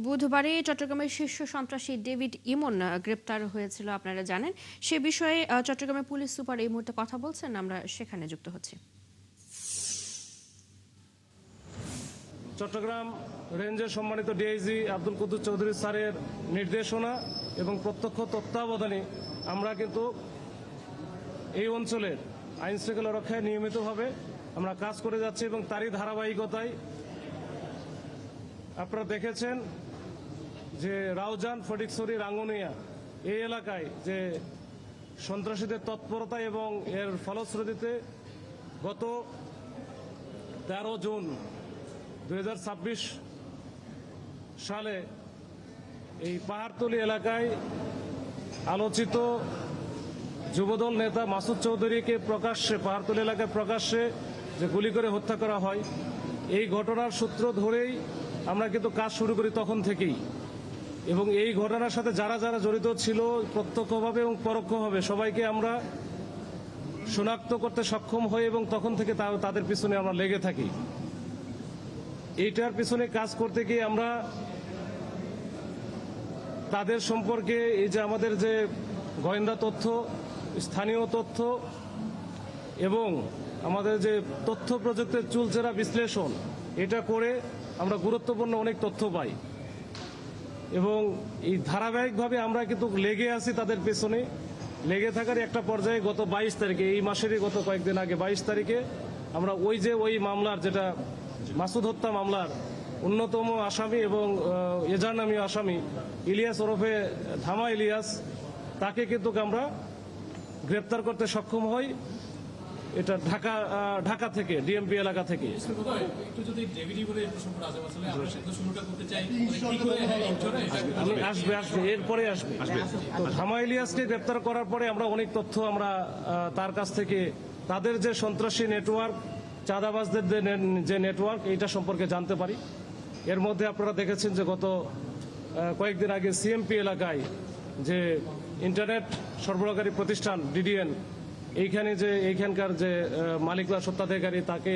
বুধবারে চট্টগ্রামের শীর্ষ সন্ত্রাসী ডেভিড ইমন গ্রেপ্তার হয়েছিল, আপনারা জানেন। সে বিষয়ে চট্টগ্রামের পুলিশ সুপার এই মুহূর্তে কথা বলছেন, আমরা সেখানে যুক্ত হচ্ছি। চট্টগ্রাম রেঞ্জের সম্মানিত ডিআইজি আব্দুল কুদ্দুস চৌধুরী স্যারের নির্দেশনা এবং প্রত্যক্ষ তত্ত্বাবধানে আমরা কিন্তু এই অঞ্চলের আইন শৃঙ্খলা রক্ষায় নিয়মিতভাবে আমরা কাজ করে যাচ্ছি এবং তারই ধারাবাহিকতায় আপনারা দেখেছেন যে রাউজান, ফটিকছড়ি, রাঙ্গুনিয়া এই এলাকায় যে সন্ত্রাসীদের তৎপরতা এবং এর ফলশ্রুতিতে গত 13 জুন 2026 সালে এই পাহাড়তলী এলাকায় আলোচিত যুবদল নেতা মাসুদ চৌধুরীকে প্রকাশ্যে পাহাড়তলী এলাকায় প্রকাশ্যে যে গুলি করে হত্যা করা হয়, এই ঘটনার সূত্র ধরেই আমরা কিন্তু কাজ শুরু করি তখন থেকেই। এবং এই ঘটনার সাথে যারা যারা জড়িত ছিল প্রত্যক্ষভাবে এবং পরোক্ষভাবে সবাইকে আমরা শনাক্ত করতে সক্ষম হই এবং তখন থেকে তাদের পিছনে আমরা লেগে থাকি। এইটার পিছনে কাজ করতে গিয়ে আমরা তাদের সম্পর্কে এই যে আমাদের যে গোয়েন্দা তথ্য, স্থানীয় তথ্য এবং আমাদের যে তথ্য প্রযুক্তির চুলচেরা বিশ্লেষণ, এটা করে আমরা গুরুত্বপূর্ণ অনেক তথ্য পাই এবং এই ধারাবাহিকভাবে আমরা কিন্তু লেগে আছি তাদের পেছনে। লেগে থাকার একটা পর্যায়ে গত 22 তারিখে, এই মাসেরই গত কয়েকদিন আগে 22 তারিখে আমরা ওই মামলার, যেটা মাসুদ হত্যা মামলার অন্যতম আসামি এবং এজার নামী আসামি ইলিয়াস ওরফে ধামা ইলিয়াস, তাকে কিন্তু আমরা গ্রেপ্তার করতে সক্ষম হই। এটা ঢাকা থেকে, ডিএমপি এলাকা থেকে। আসবে এরপরে আসবে। তো ধামা ইলিয়াসকে গ্রেপ্তার করার পরে আমরা অনেক তথ্য আমরা তার কাছ থেকে, তাদের যে সন্ত্রাসী নেটওয়ার্ক, চাঁদাবাজদের যে নেটওয়ার্ক, এইটা সম্পর্কে জানতে পারি। এর মধ্যে আপনারা দেখেছেন যে গত কয়েকদিন আগে সিএমপি এলাকায় যে ইন্টারনেট সরবরাহকারী প্রতিষ্ঠান ডিডিএন, এইখানকার যে মালিকরা, সত্ত্বাধিকারী, তাকে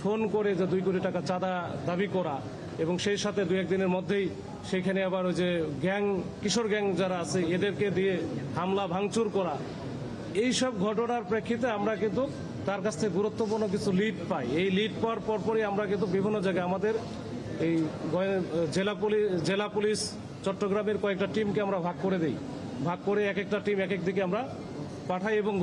ফোন করে যে 2 কোটি টাকা চাঁদা দাবি করা এবং সেই সাথে 2-1 দিনের মধ্যেই সেখানে আবার ওই যে গ্যাং, কিশোর গ্যাং যারা আছে এদেরকে দিয়ে হামলা ভাঙচুর করা, এইসব ঘটনার প্রেক্ষিতে আমরা কিন্তু তার কাছ থেকে গুরুত্বপূর্ণ কিছু লিড পাই। এই লিড পাওয়ার পরপরই আমরা কিন্তু বিভিন্ন জায়গায় আমাদের এই জেলা পুলিশ চট্টগ্রামের কয়েকটা টিমকে আমরা ভাগ করে দিই। ভাগ করে এক একটা টিম এক এক দিকে আমরা পাঠাই এবং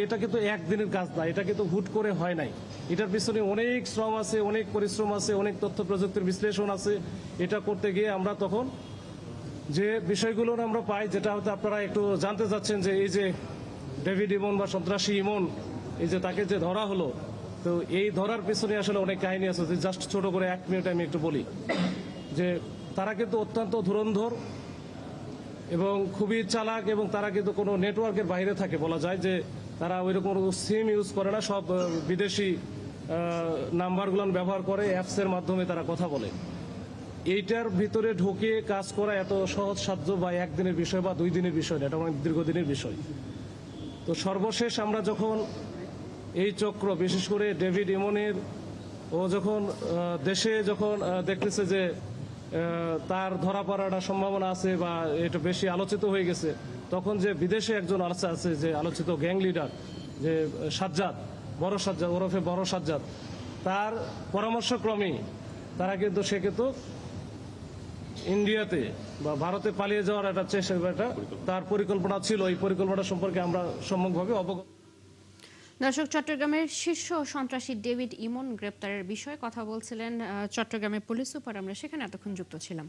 এটা কিন্তু একদিনের কাজ না, এটা কিন্তু হুট করে হয় নাই। এটার পিছনে অনেক শ্রম আছে, অনেক পরিশ্রম আছে, অনেক তথ্য প্রযুক্তির বিশ্লেষণ আছে। এটা করতে গিয়ে আমরা তখন যে বিষয়গুলো আমরা পাই, যেটা হয়তো আপনারা একটু জানতে চাচ্ছেন, যে এই যে ডেভিড ইমন বা সন্ত্রাসী ইমন, এই যে তাকে যে ধরা হলো, তো এই ধরার পিছনে আসলে অনেক কাহিনী আছে। জাস্ট ছোট করে 1 মিনিট আমি একটু বলি যে তারা কিন্তু অত্যন্ত ধুরন্ধর এবং খুবই চালাক এবং তারা কিন্তু কোনো নেটওয়ার্কের বাইরে থাকে। বলা যায় যে তারা ওইরকম সিম ইউজ করে না, সব বিদেশি নাম্বারগুলো ব্যবহার করে, অ্যাপসের মাধ্যমে তারা কথা বলে। এইটার ভিতরে ঢুকে কাজ করা এত সহজ সাধ্য বা 1 দিনের বিষয় বা 2 দিনের বিষয় না, এটা অনেক দীর্ঘদিনের বিষয়। তো সর্বশেষ আমরা যখন এই চক্র, বিশেষ করে ডেভিড ইমনের, ও যখন দেশে দেখতেছে যে তার ধরা পড়ার সম্ভাবনা আছে বা এটা বেশি আলোচিত হয়ে গেছে, তখন যে বিদেশে একজন আছে যে আলোচিত গ্যাং লিডার, যে সাজ্জাদ, ওরফে বড় সাজ্জাদ, তার পরামর্শক্রমেই তারা কিন্তু ইন্ডিয়াতে বা ভারতে পালিয়ে যাওয়ার একটা তার পরিকল্পনা ছিল। এই পরিকল্পনা সম্পর্কে আমরা সম্যকভাবে অবগত। দর্শক, চট্টগ্রামের শীর্ষ সন্ত্রাসী ডেভিড ইমন গ্রেপ্তারের বিষয়ে কথা বলছিলেন চট্টগ্রামের পুলিশ সুপার, আমরা সেখানে এতক্ষণ যুক্ত ছিলাম।